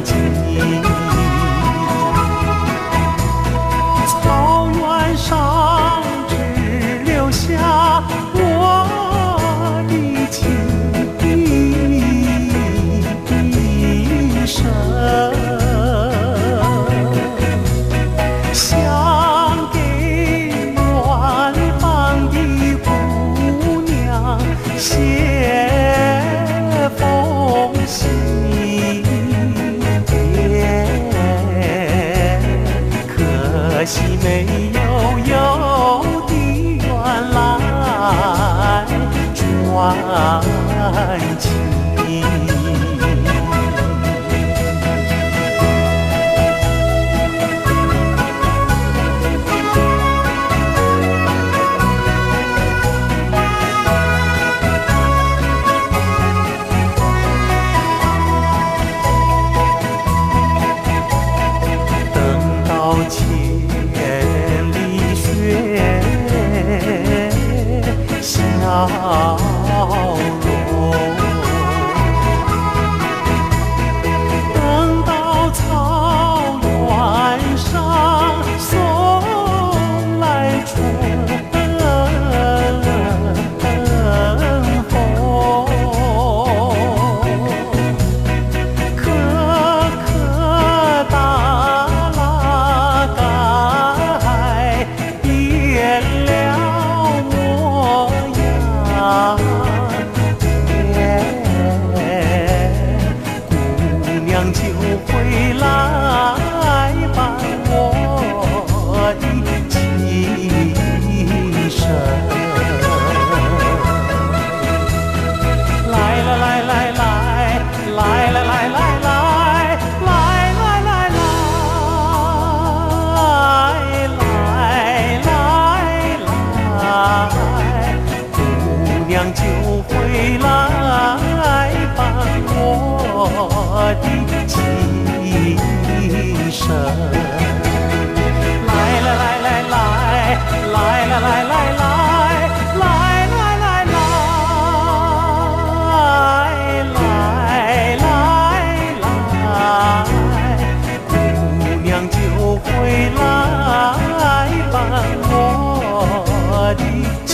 景。草原上只留下我的情深，想给远方的姑娘写封信，可惜没有的缘来传情。千里雪笑容，等到草原上送来春风，颗颗大变了模样，姑娘就回来伴我的情深。来来来来来来来来来姑娘就回来伴我的情深。来来来来来来来来来姑娘就回来伴我的情